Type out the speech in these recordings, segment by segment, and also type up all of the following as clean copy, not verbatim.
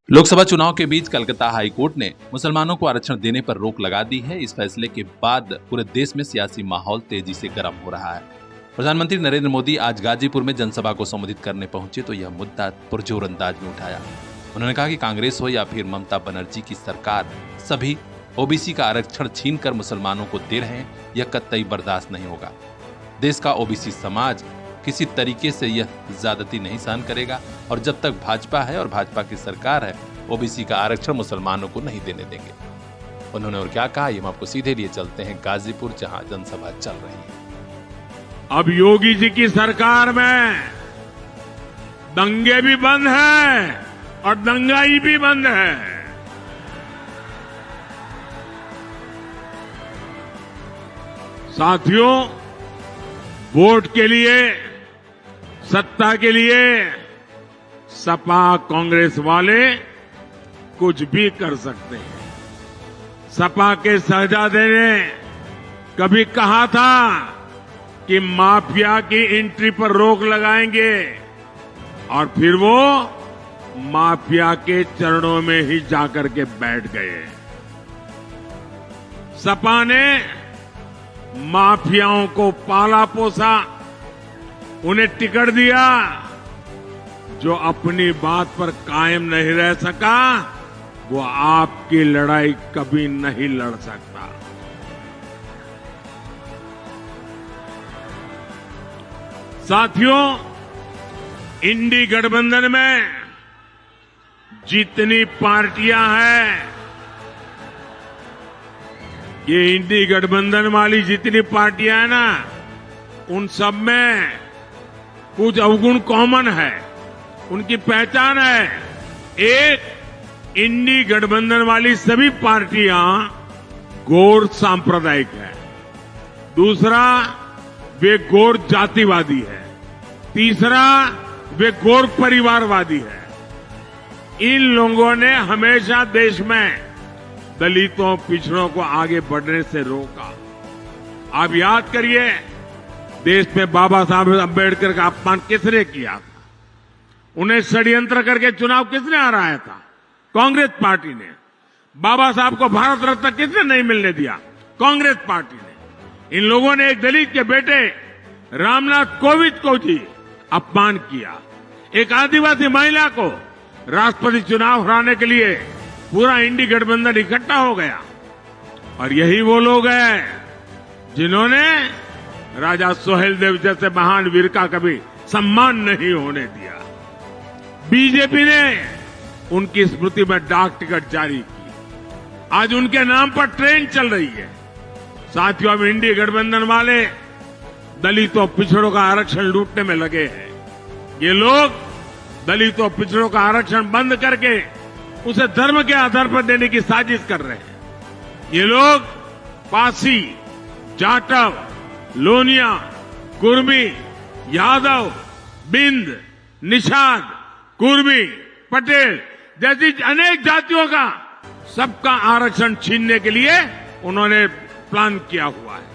लोकसभा चुनाव के बीच Calcutta high court ने मुसलमानों को आरक्षण देने पर रोक लगा दी है। इस फैसले के बाद पूरे देश में सियासी माहौल तेजी से गर्म हो रहा है। प्रधानमंत्री नरेंद्र मोदी आज गाजीपुर में जनसभा को संबोधित करने पहुंचे तो यह मुद्दा पुरजोर अंदाज में उठाया। उन्होंने कहा कि कांग्रेस हो या फिर ममता बनर्जी की सरकार, सभी ओबीसी का आरक्षण छीनकर मुसलमानों को दे रहे हैं, यह कतई बर्दाश्त नहीं होगा। देश का ओबीसी समाज किसी तरीके से यह ज्यादती नहीं सहन करेगा और जब तक भाजपा है और भाजपा की सरकार है, ओबीसी का आरक्षण मुसलमानों को नहीं देने देंगे। उन्होंने और क्या कहा, ये हम आपको सीधे लिए चलते हैं गाजीपुर, जहां जनसभा चल रही है। अब योगी जी की सरकार में दंगे भी बंद हैं और दंगाई भी बंद है। साथियों, वोट के लिए, सत्ता के लिए सपा कांग्रेस वाले कुछ भी कर सकते हैं। सपा के शहजादे ने कभी कहा था कि माफिया की एंट्री पर रोक लगाएंगे और फिर वो माफिया के चरणों में ही जाकर के बैठ गए। सपा ने माफियाओं को पाला पोसा, उन्हें टिकट दिया। जो अपनी बात पर कायम नहीं रह सका, वो आपकी लड़ाई कभी नहीं लड़ सकता। साथियों, इंडी गठबंधन में जितनी पार्टियां हैं, ये इंडी गठबंधन वाली जितनी पार्टियां हैं ना, उन सब में कुछ अवगुण कॉमन है, उनकी पहचान है। एक, इंडी गठबंधन वाली सभी पार्टियां गौर सांप्रदायिक है। दूसरा, वे गौर जातिवादी है। तीसरा, वे गौर परिवारवादी है। इन लोगों ने हमेशा देश में दलितों, पिछड़ों को आगे बढ़ने से रोका। आप याद करिए, देश में बाबा साहब अम्बेडकर का अपमान किसने किया था? उन्हें षड्यंत्र करके चुनाव किसने हराया था? कांग्रेस पार्टी ने। बाबा साहब को भारत रत्न किसने नहीं मिलने दिया? कांग्रेस पार्टी ने। इन लोगों ने एक दलित के बेटे रामनाथ कोविंद को जी अपमान किया। एक आदिवासी महिला को राष्ट्रपति चुनाव हराने के लिए पूरा इंडी गठबंधन इकट्ठा हो गया। और यही वो लोग हैं जिन्होंने राजा सोहेलदेव जैसे महान वीर का कभी सम्मान नहीं होने दिया। बीजेपी ने उनकी स्मृति में डाक टिकट जारी की। आज उनके नाम पर ट्रेन चल रही है। साथियों, अब इंडी गठबंधन वाले दलितों, पिछड़ों का आरक्षण लूटने में लगे हैं। ये लोग दलितों, पिछड़ों का आरक्षण बंद करके उसे धर्म के आधार पर देने की साजिश कर रहे हैं। ये लोग पासी, जाटव, लोनिया, कुर्मी, यादव, बिंद, निषाद, कुर्मी, पटेल जैसी अनेक जातियों का सबका आरक्षण छीनने के लिए उन्होंने प्लान किया हुआ है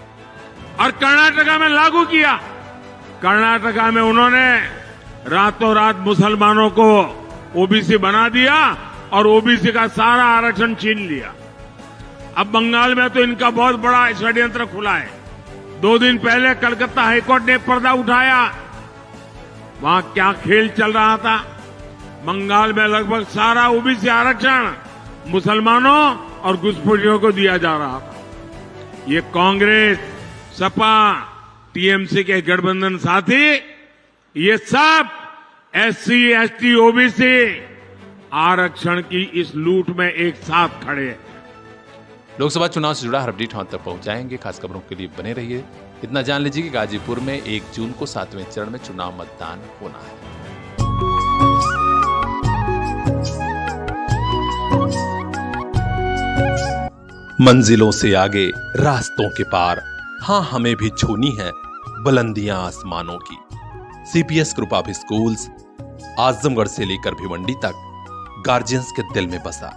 और कर्नाटका में लागू किया। कर्नाटका में उन्होंने रातों रात मुसलमानों को ओबीसी बना दिया और ओबीसी का सारा आरक्षण छीन लिया। अब बंगाल में तो इनका बहुत बड़ा षड्यंत्र खुला है। 2 दिन पहले कलकत्ता हाईकोर्ट ने पर्दा उठाया। वहां क्या खेल चल रहा था? बंगाल में लगभग सारा ओबीसी आरक्षण मुसलमानों और घुसपैठियों को दिया जा रहा था। ये कांग्रेस, सपा, टीएमसी के गठबंधन साथी, ये सब एससी, एसटी, ओबीसी आरक्षण की इस लूट में एक साथ खड़े हैं। लोकसभा चुनाव से जुड़ा हर अपडेट हम तक पहुंचाएंगे। खास खबरों के लिए बने रहिए। इतना जान लीजिए कि गाजीपुर में 1 जून को 7वें चरण में चुनाव मतदान होना है। मंजिलों से आगे, रास्तों के पार, हाँ हमें भी छूनी है बुलंदियां आसमानों की। CPS group of schools Azamgarh से लेकर भिवंडी तक गार्जियंस के दिल में बसा।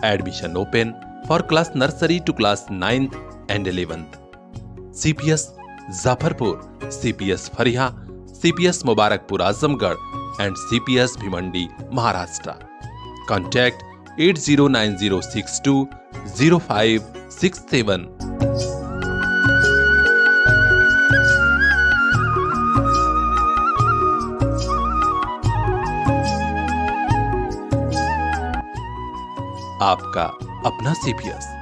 Admission open for class nursery to class 9th and 11th। CPS Jafarpur, CPS Phariya, CPS Mubarakpur Azamgarh and CPS Bhiwandi Maharashtra. Contact 8090620567. आपका अपना CPS।